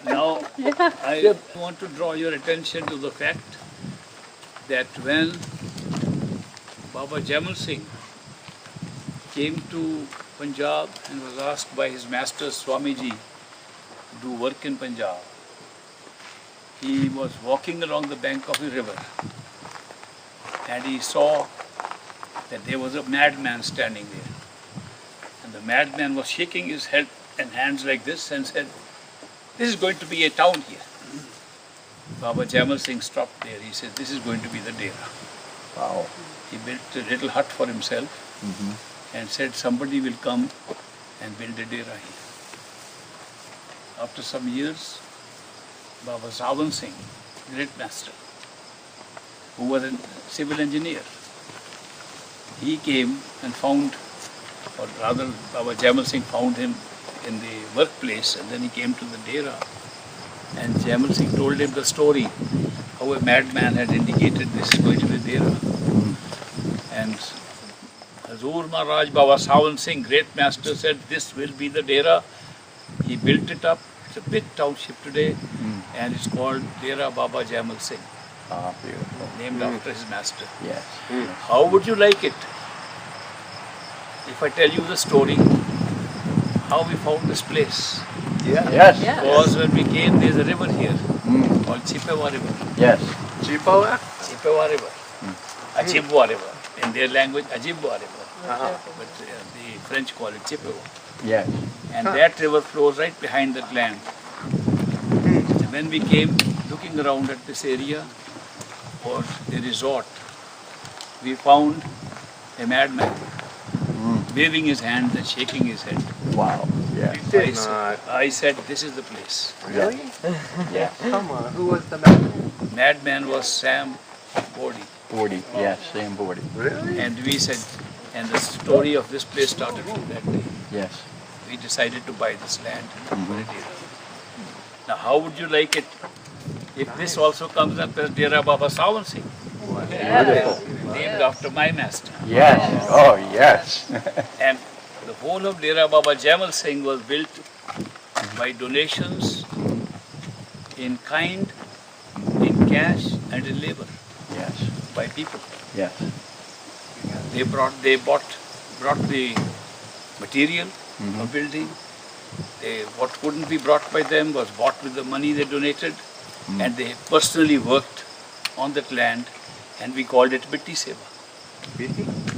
Now, I want to draw your attention to the fact that when Baba Jaimal Singh came to Punjab and was asked by his master Swamiji to do work in Punjab, he was walking along the bank of a river and he saw that there was a madman standing there. And the madman was shaking his head and hands like this and said, "This is going to be a town here." Baba Jaimal Singh stopped there. He said, "This is going to be the Dera." Wow. He built a little hut for himself and said, "Somebody will come and build a Dera here." After some years, Baba Sawan Singh, great master, who was a civil engineer, he came and found, or rather Baba Jaimal Singh found him in the workplace, and then he came to the Dera, and Jaimal Singh told him the story, how a madman had indicated this is going to be Dera. And Hazur Maharaj Baba Sawan Singh, great master, said this will be the Dera. He built it up. It's a big township today, and it's called Dera Baba Jaimal Singh, Ah, beautiful. named after his master. Yes. How would you like it if I tell you the story, how we found this place? Yes. Because when we came, there's a river here called Chippewa River. Yes. Chippewa? Chippewa River. Ajibwa River. In their language, Ajibwa River. But the French call it Chippewa. Yes. And that river flows right behind that land. And when we came looking around at this area for the resort, we found a madman waving his hands and shaking his head. Wow. Yes. Did not. I said, this is the place. Really? Yes. Come on. Who was the man? Madman was Sam Bodie. 40. Yes. Sam 40. Really? And we said, and the story of this place started from that day. Yes. We decided to buy this land for a Dera. Now, how would you like it if this also comes up as Dera Baba Sawan Singh, Beautiful. named after my master? Yes. Oh, yes. And the whole of Dera Baba Jaimal Singh was built by donations in kind, in cash, and in labor Yes. by people. Yes. They brought the material of building. What couldn't be brought by them was bought with the money they donated, and they personally worked on that land, and we called it Mitti Seva.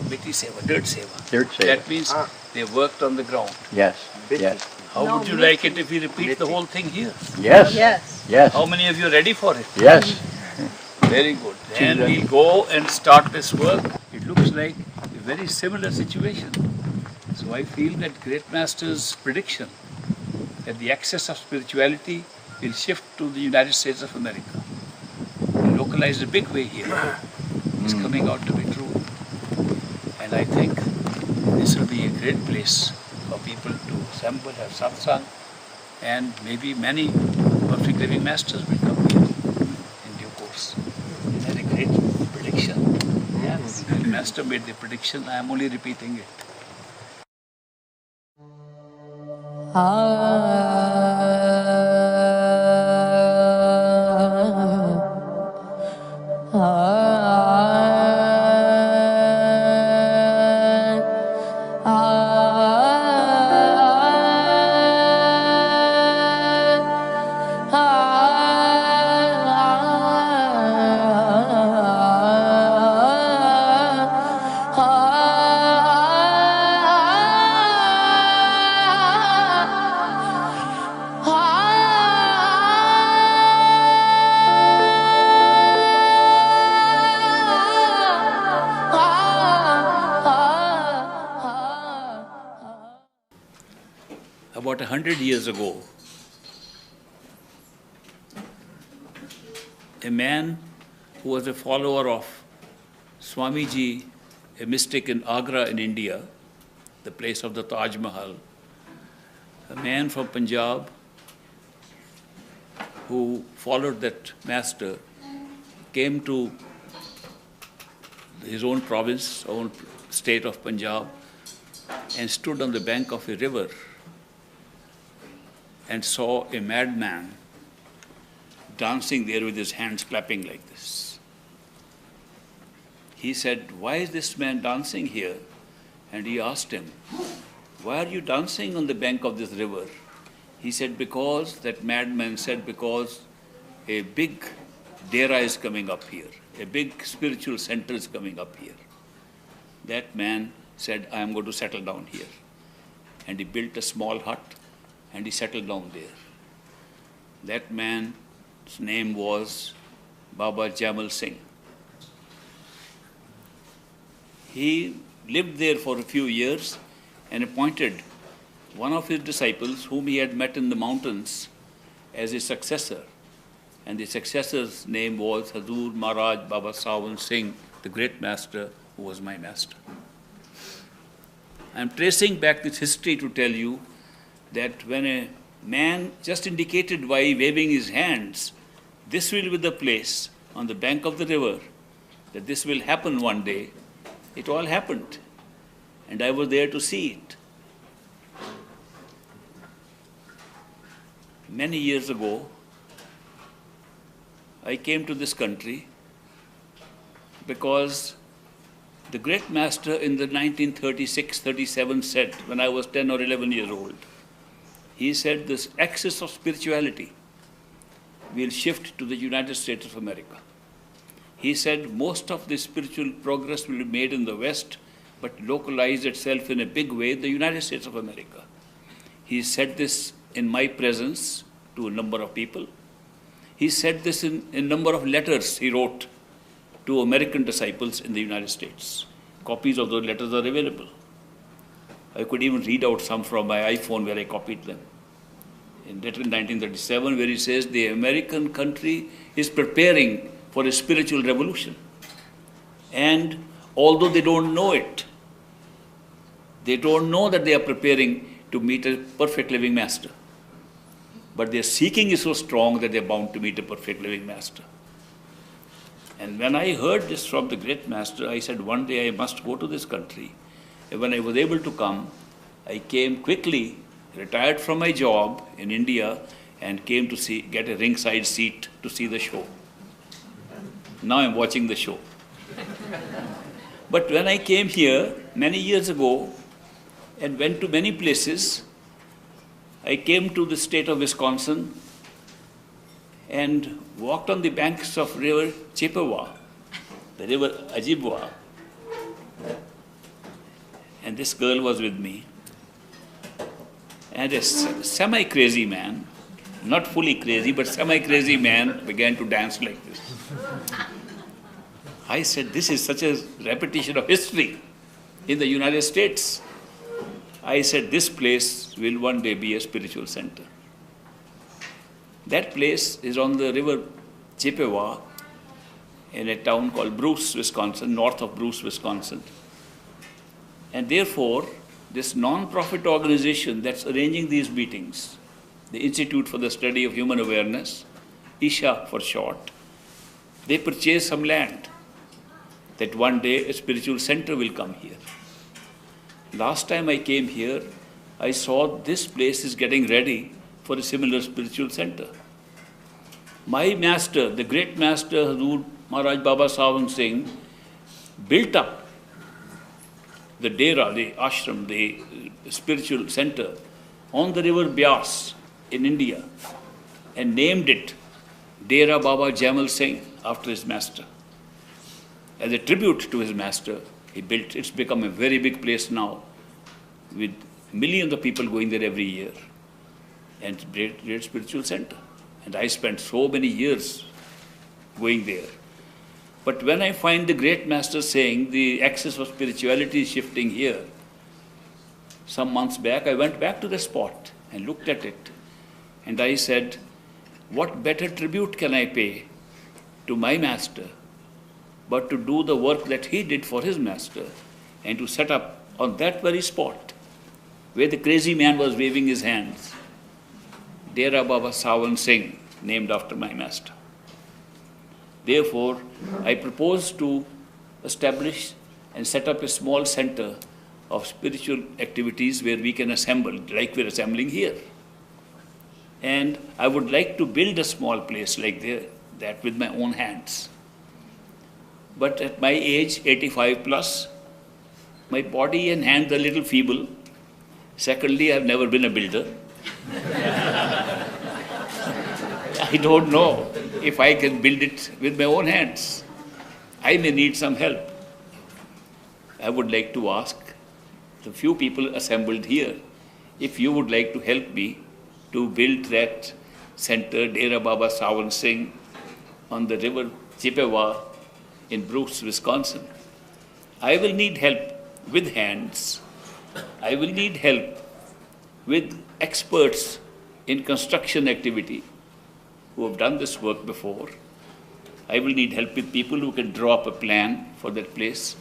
Mitti Seva, dirt Seva. Dirt Seva. That means they worked on the ground. Yes. Yes. How would you like it if we repeat the whole thing here? Yes. Yes. Yes. How many of you are ready for it? Yes. Very good. Then we'll go and start this work. It looks like a very similar situation. So I feel that Great Master's prediction that the access of spirituality will shift to the United States of America, localized a big way here, is coming out to be true. And I think this will be a great place for people to assemble, have satsang, and maybe many perfect living masters will come here in due course. Is that a great prediction? Yes. The master made the prediction, I am only repeating it. About 100 years ago, a man who was a follower of Swamiji, a mystic in Agra in India, the place of the Taj Mahal, a man from Punjab who followed that master, came to his own province, own state of Punjab, and stood on the bank of a river and saw a madman dancing there with his hands clapping like this. He said, "Why is this man dancing here?" And he asked him, "Why are you dancing on the bank of this river?" He said, "Because," that madman said, "because a big dera is coming up here. A big spiritual center is coming up here." That man said, "I am going to settle down here." And he built a small hut and he settled down there. That man's name was Baba Jamal Singh. He lived there for a few years and appointed one of his disciples whom he had met in the mountains as his successor. And the successor's name was Hazur Maharaj Baba Sawan Singh, the great master who was my master. I am tracing back this history to tell you that when a man just indicated by waving his hands, this will be the place on the bank of the river, that this will happen one day, it all happened. And I was there to see it. Many years ago, I came to this country because the great master in the 1936-37 said, when I was 10 or 11 years old, he said this axis of spirituality will shift to the United States of America. He said most of the spiritual progress will be made in the West, but localize itself in a big way in the United States of America. He said this in my presence to a number of people. He said this in a number of letters he wrote to American disciples in the United States. Copies of those letters are available. I could even read out some from my iPhone where I copied them. In letter in 1937, where he says the American country is preparing for a spiritual revolution. And although they don't know it, they don't know that they are preparing to meet a perfect living master. But their seeking is so strong that they are bound to meet a perfect living master. And when I heard this from the great master, I said, one day I must go to this country. And when I was able to come, I came quickly, retired from my job in India, and came to get a ringside seat to see the show. Now I'm watching the show. But when I came here many years ago and went to many places, I came to the state of Wisconsin and walked on the banks of river Chippewa, the river Ojibwa, and this girl was with me. And a semi-crazy man, not fully crazy, but semi-crazy man began to dance like this. I said, this is such a repetition of history in the United States. I said, this place will one day be a spiritual center. That place is on the river Chippewa in a town called Bruce, Wisconsin, north of Bruce, Wisconsin. And therefore, this non-profit organization that's arranging these meetings, the Institute for the Study of Human Awareness, ISHA for short, they purchase some land that one day a spiritual center will come here. Last time I came here, I saw this place is getting ready for a similar spiritual center. My master, the great master Hazur Maharaj Baba Sawan Singh, built up the dera, the ashram, the spiritual center on the river Byas in India and named it Dera Baba Jamal Singh after his master. As a tribute to his master, he built. It's become a very big place now with millions of people going there every year and great spiritual center. And I spent so many years going there. But when I find the great master saying the axis of spirituality is shifting here, some months back I went back to the spot and looked at it. And I said, what better tribute can I pay to my master but to do the work that he did for his master and to set up on that very spot where the crazy man was waving his hands, Dera Baba Sawan Singh, named after my master. Therefore, I propose to establish and set up a small center of spiritual activities where we can assemble, like we're assembling here. And I would like to build a small place like that with my own hands. But at my age, 85 plus, my body and hands are a little feeble. Secondly, I've never been a builder. I don't know if I can build it with my own hands. I may need some help. I would like to ask the few people assembled here if you would like to help me to build that center, Dera Baba Sawan Singh, on the river Chippewa in Bruce, Wisconsin. I will need help with hands. I will need help with experts in construction activity who have done this work before. I will need help with people who can draw up a plan for that place.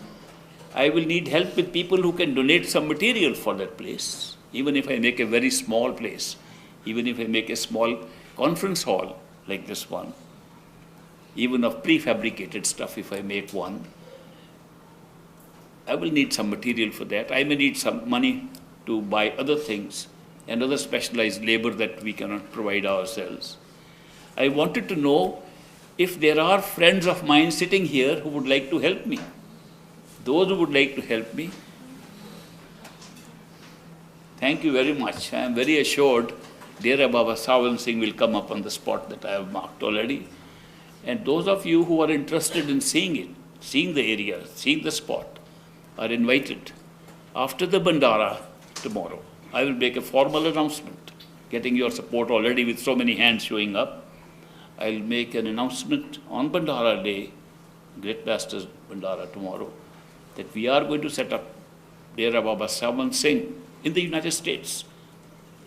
I will need help with people who can donate some material for that place, even if I make a very small place, even if I make a small conference hall like this one, even of prefabricated stuff if I make one. I will need some material for that. I may need some money to buy other things and other specialized labor that we cannot provide ourselves. I wanted to know if there are friends of mine sitting here who would like to help me. Those who would like to help me, thank you very much. I am very assured Dera Baba Sawan Singh will come up on the spot that I have marked already. And those of you who are interested in seeing it, seeing the area, seeing the spot, are invited. After the Bandara tomorrow, I will make a formal announcement, getting your support already with so many hands showing up. I will make an announcement on Bandara Day, Great Masters Bandara tomorrow, that we are going to set up Dera Baba Sawan Singh in the United States,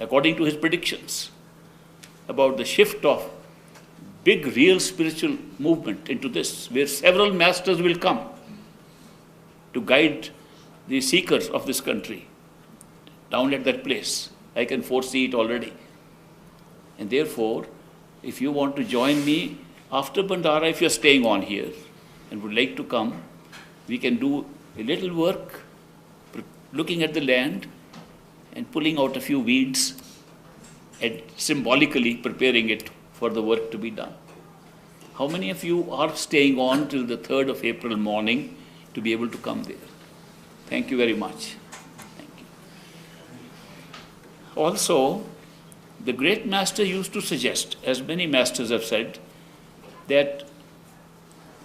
according to his predictions about the shift of big real spiritual movement into this, where several masters will come to guide the seekers of this country down at that place. I can foresee it already. And therefore, if you want to join me after Bandara, if you're staying on here and would like to come, we can do a little work looking at the land and pulling out a few weeds and symbolically preparing it for the work to be done. How many of you are staying on till the 3rd of April morning to be able to come there? Thank you very much. Thank you. Also, the great master used to suggest, as many masters have said, that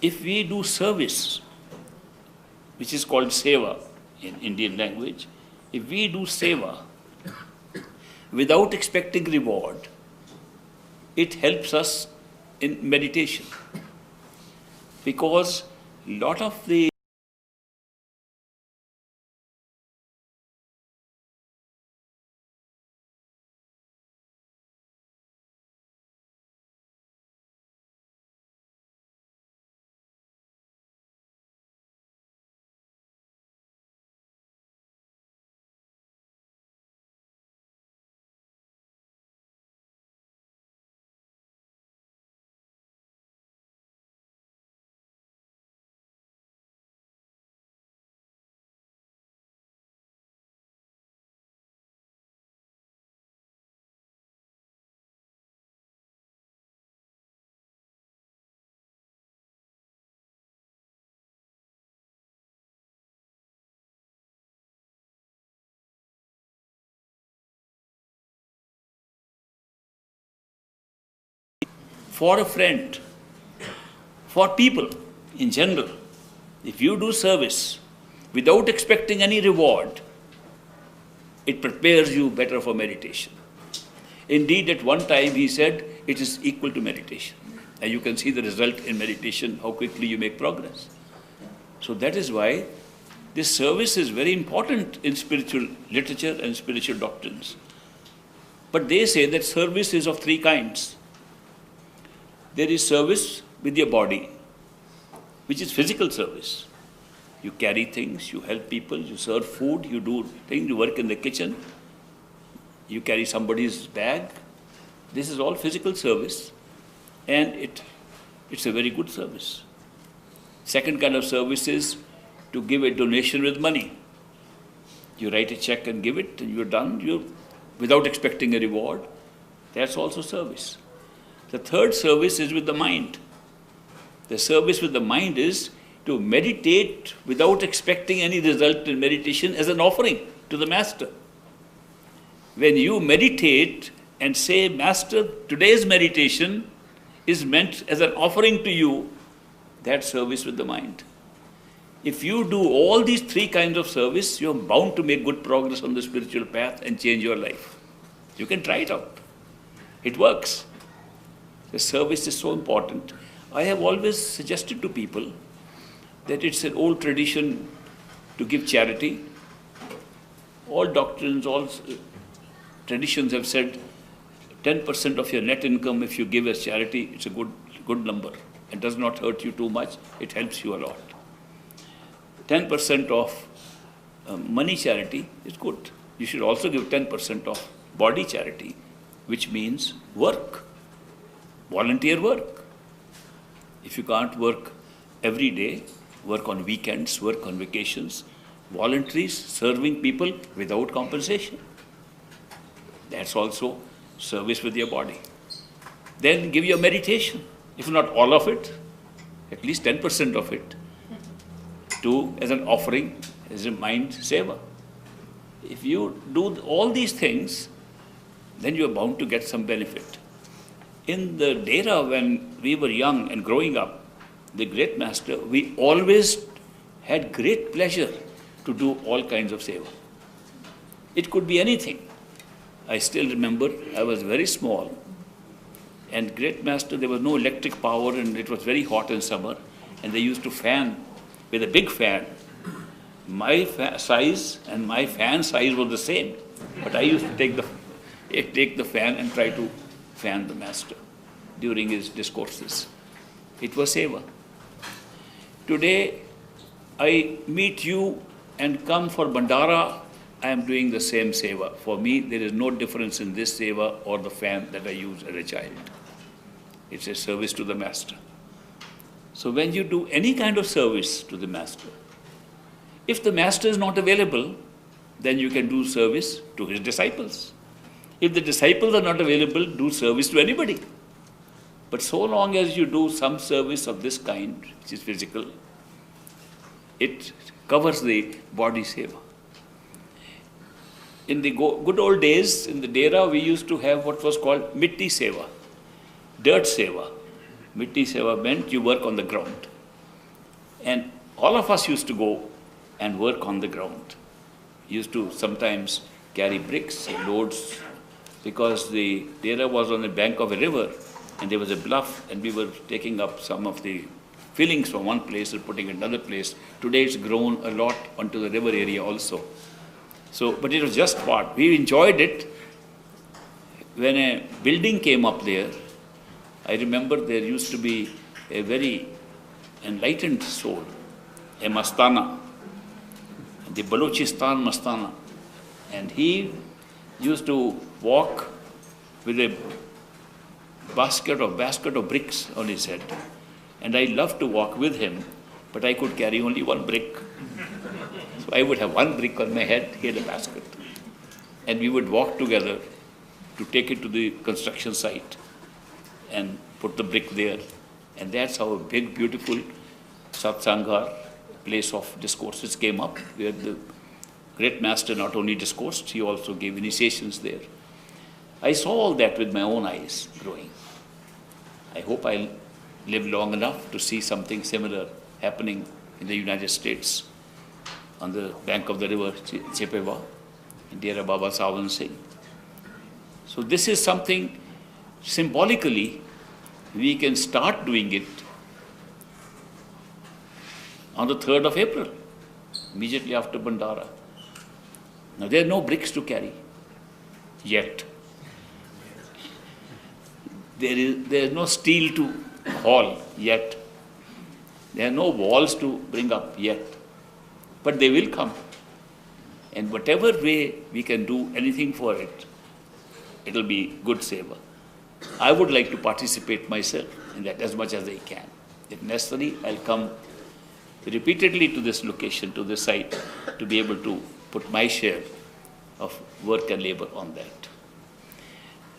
if we do service, which is called seva in Indian language, if we do seva without expecting reward, it helps us in meditation. Because a lot of the for a friend, for people in general, if you do service without expecting any reward, it prepares you better for meditation. Indeed, at one time he said it is equal to meditation. And you can see the result in meditation, how quickly you make progress. So that is why this service is very important in spiritual literature and spiritual doctrines. But they say that service is of three kinds. There is service with your body, which is physical service. You carry things, you help people, you serve food, you do things, you work in the kitchen, you carry somebody's bag. This is all physical service, and it's a very good service. Second kind of service is to give a donation with money. You write a check and give it, and you're done, without expecting a reward. That's also service. The third service is with the mind. The service with the mind is to meditate without expecting any result in meditation as an offering to the Master. When you meditate and say, Master, today's meditation is meant as an offering to you, that's service with the mind. If you do all these three kinds of service, you're bound to make good progress on the spiritual path and change your life. You can try it out. It works. The service is so important. I have always suggested to people that it's an old tradition to give charity. All doctrines, all traditions have said 10% of your net income if you give as charity, it's a good number. It does not hurt you too much, it helps you a lot. 10% of money charity is good. You should also give 10% of body charity, which means work, volunteer work. If you can't work every day, work on weekends, work on vacations, voluntaries, serving people without compensation. That's also service with your body. Then give your meditation, if not all of it, at least 10% of it, as an offering, as a mind seva. If you do all these things, then you are bound to get some benefit. In the Dera, when we were young and growing up, the great master, we always had great pleasure to do all kinds of seva. It could be anything. I still remember I was very small, and great master, there was no electric power and it was very hot in summer, and they used to fan with a big fan. My size and my fan size was the same, but I used to take the fan and try to fan the master during his discourses. It was seva. Today, I meet you and come for Bandara, I am doing the same seva. For me, there is no difference in this seva or the fan that I used as a child. It's a service to the master. So when you do any kind of service to the master, if the master is not available, then you can do service to his disciples. If the disciples are not available, do service to anybody. But so long as you do some service of this kind, which is physical, it covers the body seva. In the good old days, in the Dera, we used to have what was called mitti seva, dirt seva. Mitti seva meant you work on the ground. And all of us used to go and work on the ground. Used to sometimes carry bricks and loads, because the Dera was on the bank of a river and there was a bluff, and we were taking up some of the fillings from one place and putting it in another place. Today it's grown a lot onto the river area also. So, but it was just part. We enjoyed it. When a building came up there, I remember there used to be a very enlightened soul, a Mastana, the Balochistan Mastana. And he used to walk with a basket of bricks on his head. And I loved to walk with him, but I could carry only one brick. So I would have one brick on my head, he had a basket. And we would walk together to take it to the construction site and put the brick there. And that's how a big, beautiful satsanga, place of discourses, came up, where the great master not only discoursed, he also gave initiations there. I saw all that with my own eyes growing. I hope I'll live long enough to see something similar happening in the United States on the bank of the river Chepeva, in Dera Baba Sawan Singh. So this is something, symbolically, we can start doing it on the 3rd of April, immediately after Bandara. Now there are no bricks to carry, yet. There is no steel to haul, yet. There are no walls to bring up, yet. But they will come. And whatever way we can do anything for it, it will be good seva. I would like to participate myself in that as much as I can. If necessary, I'll come repeatedly to this location, to this site, to be able to put my share of work and labor on that.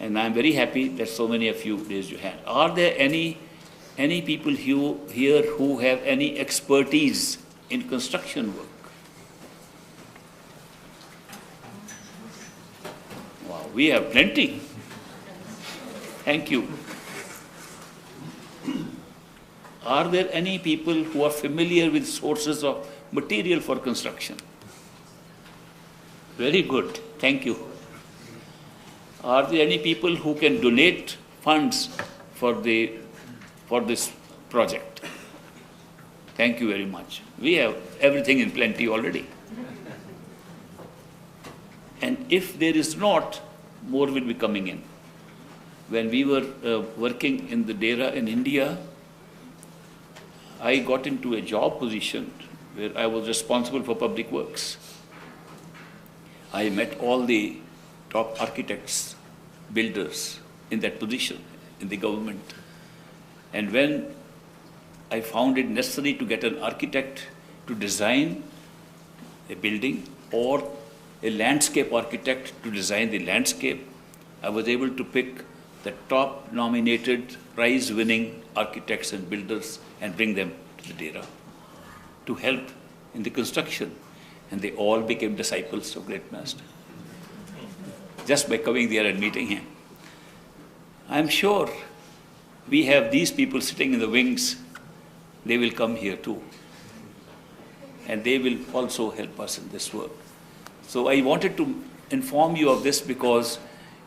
And I'm very happy that so many of you raised your hand. Are there any people here who have any expertise in construction work? Wow, we have plenty. Thank you. Are there any people who are familiar with sources of material for construction? Very good. Thank you. Are there any people who can donate funds for this project? Thank you very much. We have everything in plenty already. And if there is not, more will be coming in. When we were working in the Dera in India, I got into a job position where I was responsible for public works. I met all the top architects, builders in that position in the government. And when I found it necessary to get an architect to design a building or a landscape architect to design the landscape, I was able to pick the top nominated prize-winning architects and builders and bring them to the Dera to help in the construction. And they all became disciples of Great Master just by coming there and meeting him. I'm sure we have these people sitting in the wings. They will come here too. And they will also help us in this work. So I wanted to inform you of this because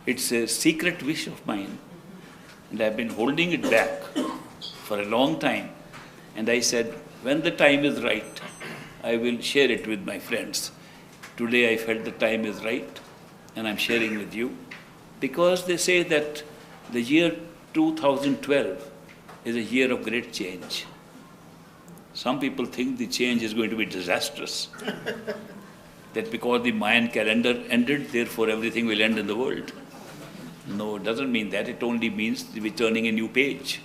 it's a secret wish of mine. And I've been holding it back for a long time. And I said, when the time is right, I will share it with my friends. Today I felt the time is right, and I'm sharing with you. Because they say that the year 2012 is a year of great change. Some people think the change is going to be disastrous. That because the Mayan calendar ended, therefore everything will end in the world. No, it doesn't mean that. It only means we're turning a new page,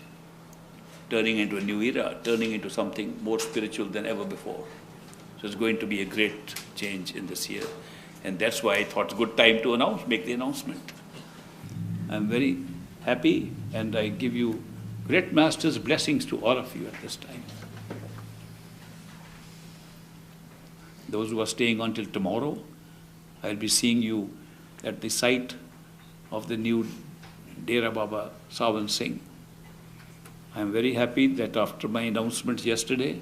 turning into a new era, turning into something more spiritual than ever before. So it's going to be a great change in this year. And that's why I thought it's a good time to make the announcement. I'm very happy, and I give you Great Master's blessings to all of you at this time. Those who are staying until tomorrow, I'll be seeing you at the site of the new Dera Baba Sawan Singh. I'm very happy that after my announcement yesterday,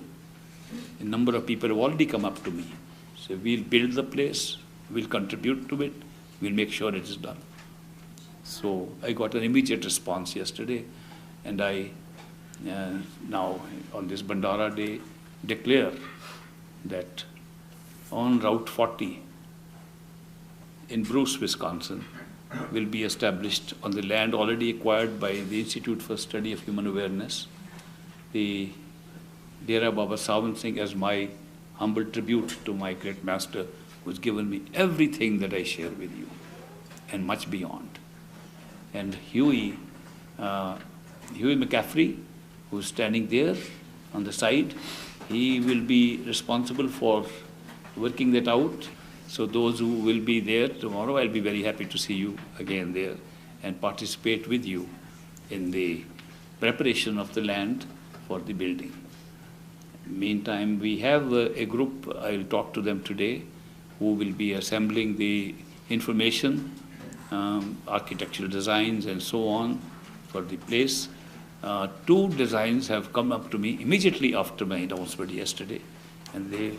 a number of people have already come up to me. So we'll build the place, we'll contribute to it, we'll make sure it is done. So I got an immediate response yesterday, and I now on this Bandara Day declare that on Route 40 in Bruce, Wisconsin, will be established on the land already acquired by the Institute for Study of Human Awareness, the Dera Baba Sawan Singh, as my humble tribute to my Great Master, who has given me everything that I share with you, and much beyond. And Huey McCaffrey, who's standing there on the side, he will be responsible for working that out. So those who will be there tomorrow, I'll be very happy to see you again there and participate with you in the preparation of the land for the building. Meantime, we have a group, I'll talk to them today, who will be assembling the information, architectural designs and so on for the place. Two designs have come up to me immediately after my announcement yesterday, and they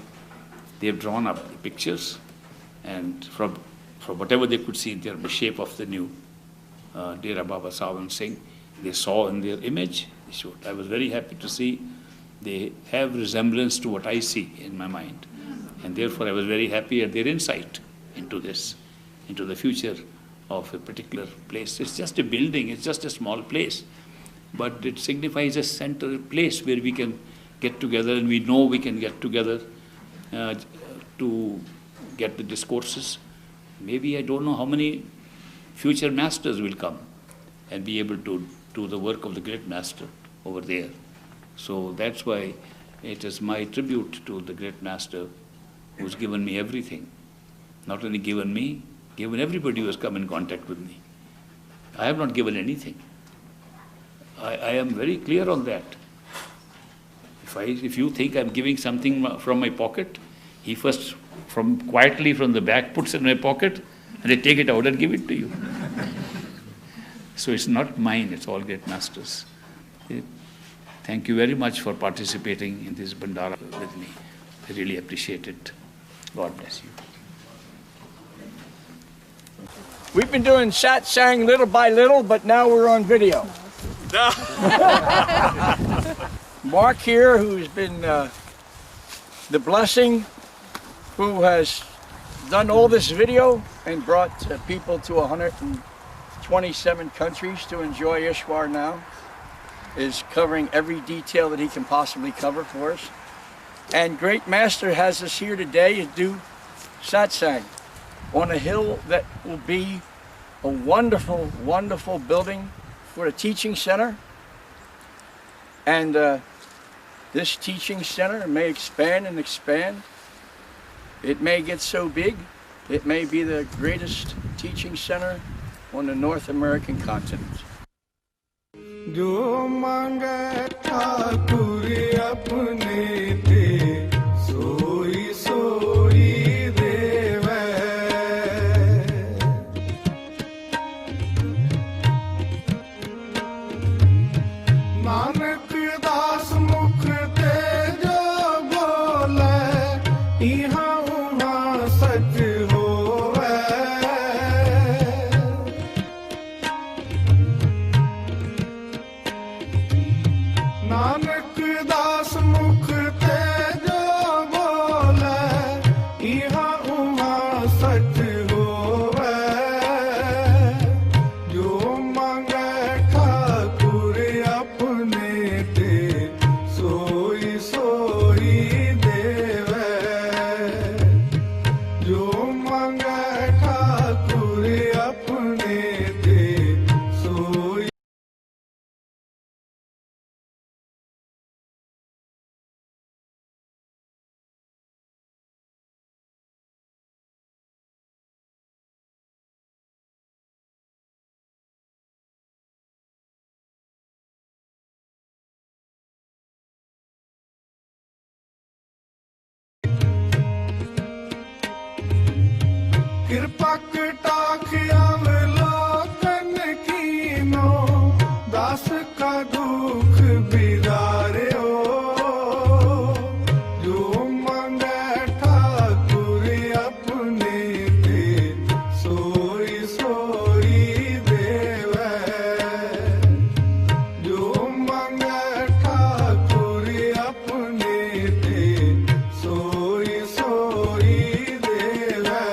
have drawn up the pictures, and from whatever they could see, the shape of the new Dera Baba Sawan Singh, they saw in their image. They showed. I was very happy to see they have resemblance to what I see in my mind, and therefore I was very happy at their insight into this, into the future of a particular place. It's just a building, it's just a small place, but it signifies a center place where we can get together, and we know we can get together to get the discourses. Maybe I don't know how many future masters will come and be able to do the work of the Great Master over there. So that's why it is my tribute to the Great Master, who's given me everything. Not only given me, given everybody who has come in contact with me. I have not given anything. I am very clear on that. If you think I'm giving something from my pocket, he first quietly from the back puts it in my pocket, and I take it out and give it to you. So it's not mine, it's all great masters. Thank you very much for participating in this Bandara with me. I really appreciate it. God bless you. We've been doing satsang little by little, but now we're on video. Mark here, who's been the blessing, who has done all this video and brought people to 127 countries to enjoy Ishwar now, is covering every detail that he can possibly cover for us. And Great Master has us here today to do satsang on a hill that will be a wonderful, wonderful building for a teaching center. And this teaching center may expand and expand. It may get so big, it may be the greatest teaching center on the North American continent. जो मांगे ठाकुर अपने ते सोई सोई देवे नानक दास मुख ते जो बोले इहाँ उहाँ सच होवे नानक दास मुख ते जो बोले इहाँ उहाँ सच होवे जो मांगे ठाकुर अपने ते सोई सोई देवे जो मांगे ठाकुर अपने ते सोई कृपा कटाक्ष अवलोकन कीनो दास का दुख बिदार्यो जो मांगे ठाकुर अपने ते सोई सोई देवे जो मांगे ठाकुर अपने ते सोई सोई देवे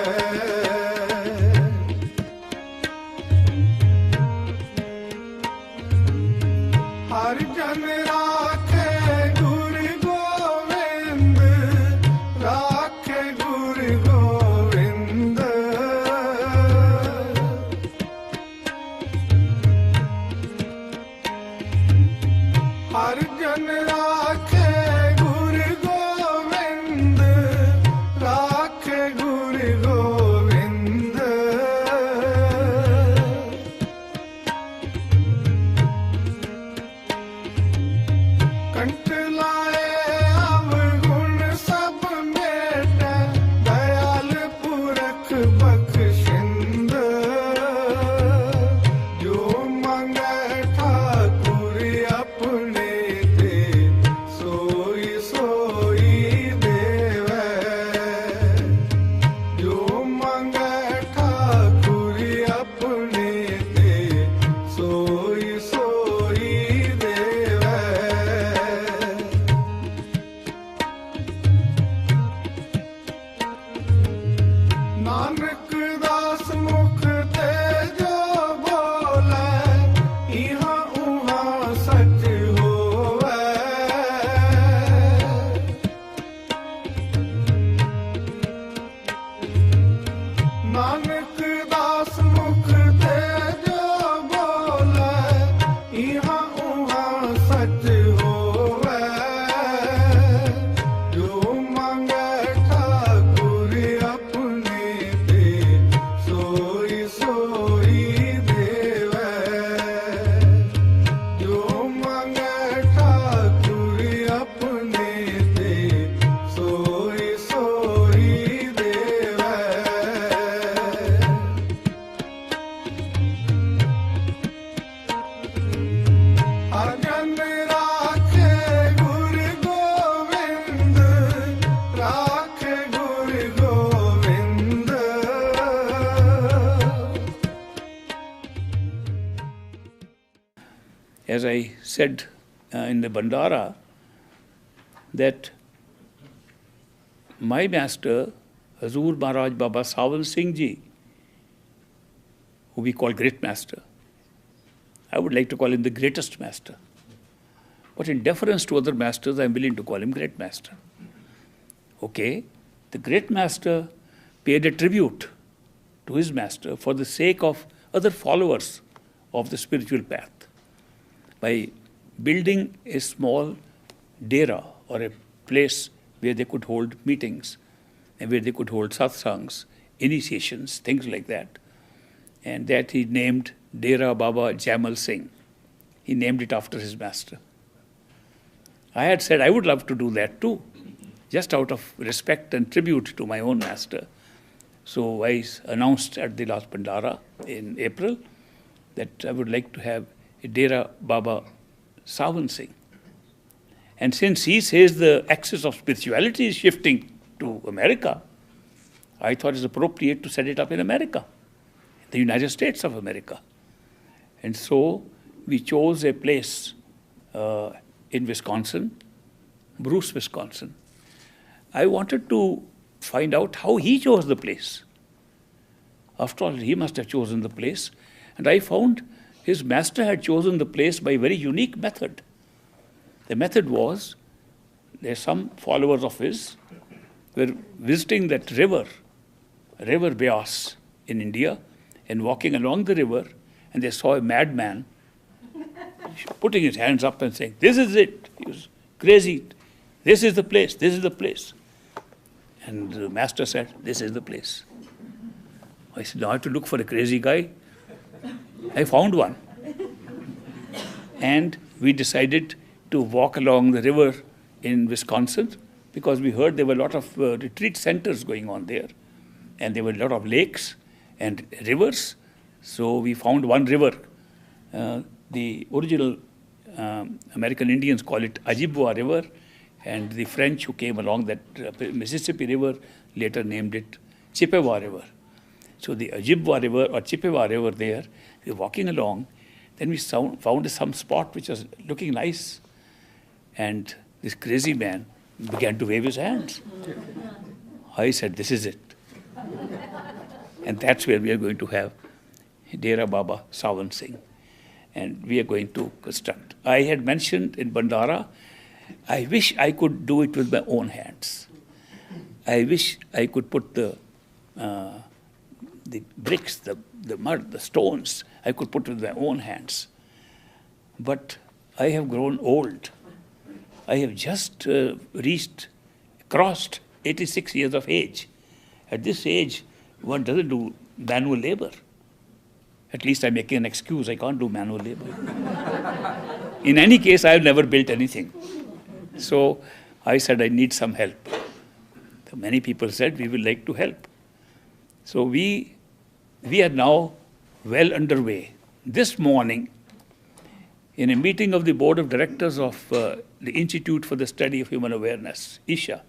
हर जन राखे गुरु गोविंद राखे गुरु गोविंद हर जन राखे गुरु गोविंद राखे गुरु गोविंद कंठ लाए अवगुण सब मेटे दयाल पुरख बख्शिंद जो मांगे ठाकुर अपने ते as I said in the Bandara, that my master, Hazur Maharaj Baba Sawan Singh Ji, who we call Great Master, I would like to call him the greatest master. But in deference to other masters, I am willing to call him Great Master. Okay, the Great Master paid a tribute to his master for the sake of other followers of the spiritual path by building a small dera or a place where they could hold meetings and where they could hold satsangs, initiations, things like that. And that he named Dera Baba Jamal Singh. He named it after his master. I had said I would love to do that too, just out of respect and tribute to my own master. So I announced at the last Bandara in April that I would like to have a Dera Baba Sawan Singh. And since he says the axis of spirituality is shifting to America, I thought it's appropriate to set it up in America, the United States of America. And so we chose a place in Wisconsin, Bruce, Wisconsin. I wanted to find out how he chose the place. After all, he must have chosen the place. And I found his master had chosen the place by a very unique method. The method was, there's some followers of his were visiting that river Beas in India, and walking along the river, and they saw a madman putting his hands up and saying, "This is it." He was crazy. "This is the place. This is the place." And the master said, "This is the place." I said, "Now I have to look for a crazy guy." I found one. And we decided to walk along the river in Wisconsin because we heard there were a lot of retreat centers going on there. And there were a lot of lakes and rivers. So we found one river. The original American Indians call it Ojibwa River, and the French who came along that Mississippi River later named it Chippewa River. So the Ojibwa River or Chippewa River there, we were walking along, then we found some spot which was looking nice, and this crazy man began to wave his hands. I said, "This is it." And that's where we are going to have Dera Baba Sawan Singh. And we are going to construct. I had mentioned in Bandara, I wish I could do it with my own hands. I wish I could put the bricks, the mud, the stones, I could put with my own hands. But I have grown old. I have just crossed 86 years of age. At this age, one doesn't do manual labor. At least I'm making an excuse. I can't do manual labor. In any case, I've never built anything. So I said I need some help. So many people said we would like to help. So we are now well underway. This morning, in a meeting of the board of directors of the Institute for the Study of Human Awareness, ISHA,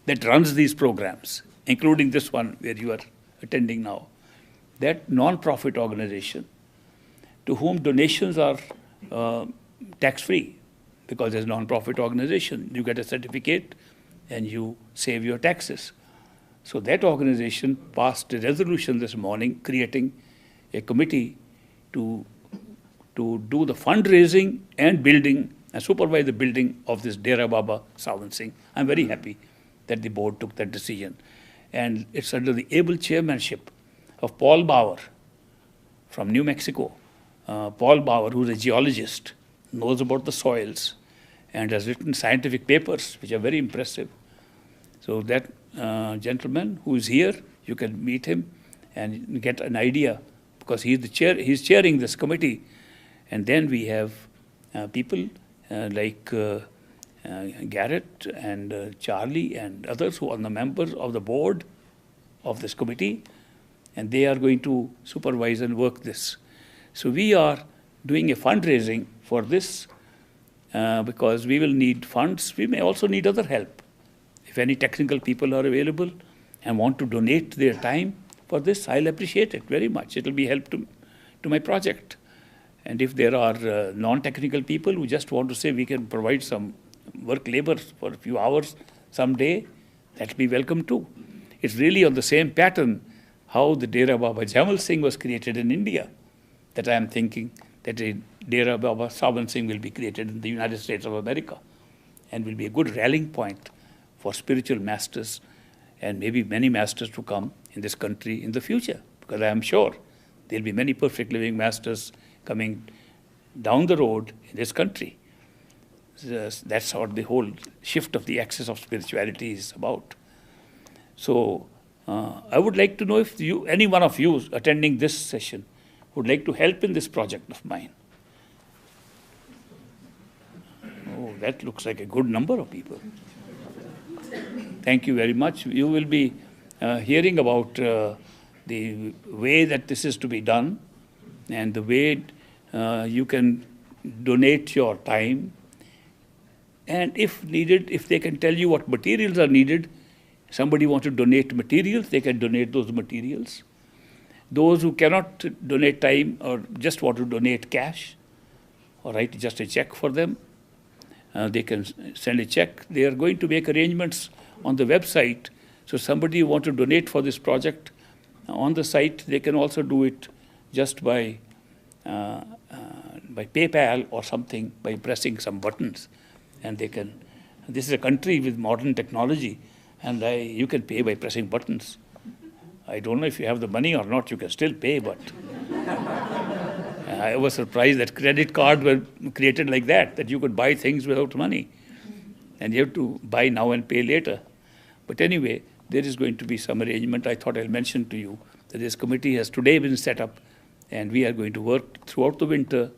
that runs these programs, including this one where you are attending now, that non-profit organization to whom donations are tax-free, because as a non-profit organization, you get a certificate and you save your taxes. So that organization passed a resolution this morning creating a committee to do the fundraising and building and supervise the building of this Dera Baba Sawan Singh. I'm very happy that the board took that decision. And it's under the able chairmanship of Paul Bauer from New Mexico. Paul Bauer, who's a geologist, knows about the soils and has written scientific papers which are very impressive. So that gentleman who is here, you can meet him and get an idea because he's chairing this committee. And then we have people like Garrett and Charlie and others who are the members of the board of this committee, and they are going to supervise and work this. So we are doing a fundraising for this because we will need funds. We may also need other help. If any technical people are available and want to donate their time for this, I'll appreciate it very much. It will be help to my project. And if there are non-technical people who just want to say we can provide some work labor for a few hours someday, that will be welcome too. It's really on the same pattern how the Dera Baba Jamal Singh was created in India, that I am thinking that a Dera Baba Saban Singh will be created in the United States of America and will be a good rallying point for spiritual masters and maybe many masters to come in this country in the future, because I am sure there will be many perfect living masters coming down the road in this country. That's what the whole shift of the axis of spirituality is about. So I would like to know if any one of you attending this session would like to help in this project of mine. Oh, that looks like a good number of people. Thank you very much. You will be hearing about the way that this is to be done and the way you can donate your time. And if needed, if they can tell you what materials are needed, somebody wants to donate materials, they can donate those materials. Those who cannot donate time or just want to donate cash or write just a check for them, they can send a check. They are going to make arrangements on the website. So somebody who wants to donate for this project on the site, they can also do it just by PayPal or something, by pressing some buttons. And they can, this is a country with modern technology, and you can pay by pressing buttons. I don't know if you have the money or not, you can still pay, but I was surprised that credit cards were created like that you could buy things without money. And you have to buy now and pay later. But anyway, there is going to be some arrangement. I thought I'll mention to you that this committee has today been set up, and we are going to work throughout the winter.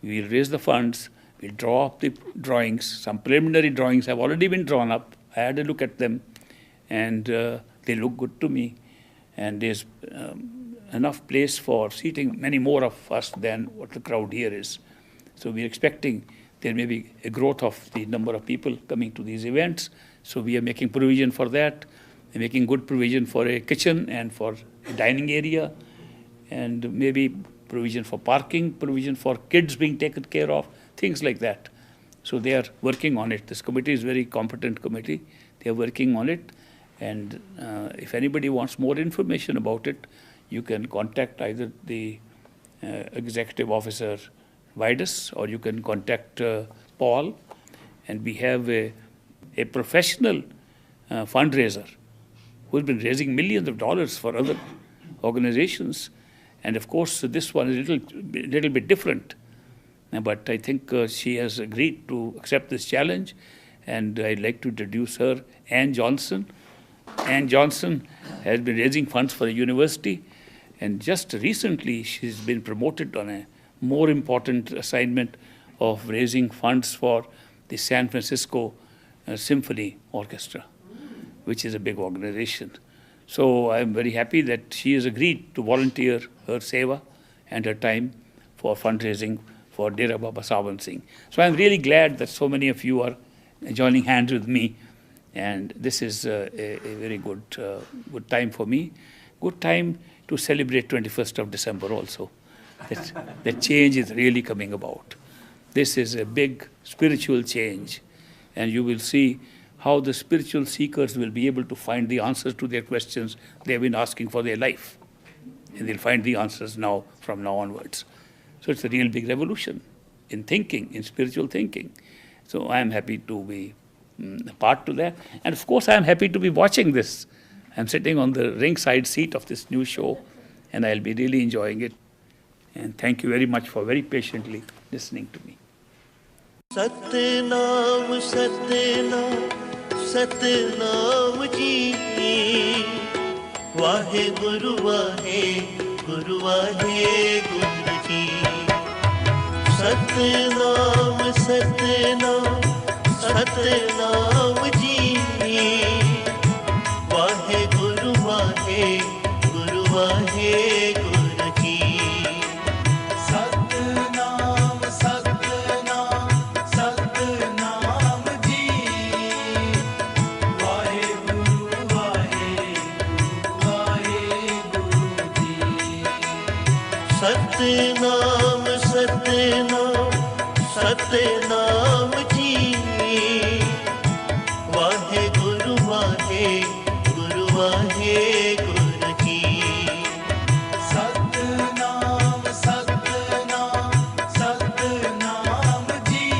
We will raise the funds, we'll draw up the drawings. Some preliminary drawings have already been drawn up. I had a look at them, and they look good to me. And there's enough place for seating many more of us than what the crowd here is. So we're expecting there may be a growth of the number of people coming to these events. So we are making provision for that. We're making good provision for a kitchen and for a dining area, and maybe provision for parking, provision for kids being taken care of, things like that. So they are working on it. This committee is a very competent committee. They are working on it. And if anybody wants more information about it, you can contact either the executive officer, Vidas, or you can contact Paul. And we have a professional fundraiser who's been raising millions of dollars for other organizations. And of course, this one is a little bit different. But I think she has agreed to accept this challenge. And I'd like to introduce her, Ann Johnson. Ann Johnson has been raising funds for a university, and just recently she's been promoted on a more important assignment of raising funds for the San Francisco Symphony Orchestra, which is a big organization. So I'm very happy that she has agreed to volunteer her seva and her time for fundraising for Dera Baba Saban Singh. So I'm really glad that so many of you are joining hands with me. And this is a very good time for me. Good time to celebrate 21st of December also. That change is really coming about. This is a big spiritual change. And you will see how the spiritual seekers will be able to find the answers to their questions they have been asking for their life. And they'll find the answers now, from now onwards. So it's a real big revolution in thinking, in spiritual thinking. So I am happy to be part to that. And of course, I am happy to be watching this. I'm sitting on the ringside seat of this new show, and I'll be really enjoying it. And thank you very much for very patiently listening to me. Satnam, Satnam, Satnam ji, Vahe Guru, Vahe Guru, Vahe Guru ji. Satnam, Satnam, Satnam ji, Vahe Guru, Vahe Guru, Vahe Guru ji. Satnam, Satnam, Satnam ji, Vaheguru, Vaheguru, Vaheguru ji. Satnam, Satnam. Satnam ਜੀ ਵਾਹਿਗੁਰੂ ਵਾਹਿਗੁਰੂ ਵਾਹਿਗੁਰੂ ਜੀ ਸਤਨਾਮ ਸਤਨਾਮ ਸਤਨਾਮ ਜੀ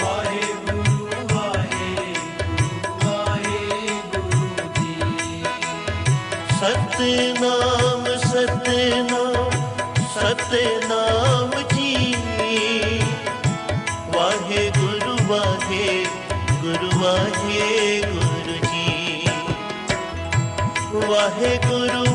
ਵਾਹਿਗੁਰੂ ਵਾਹਿਗੁਰੂ ਵਾਹਿਗੁਰੂ ਜੀ ਸਤਨਾਮ ਸਤਨਾਮ ਸਤਨਾਮ ਜੀ ਵਾਹਿਗੁਰੂ ਵਾਹਿਗੁਰੂ ਵਾਹਿਗੁਰੂ ਜੀ ਵਾਹਿਗੁਰੂ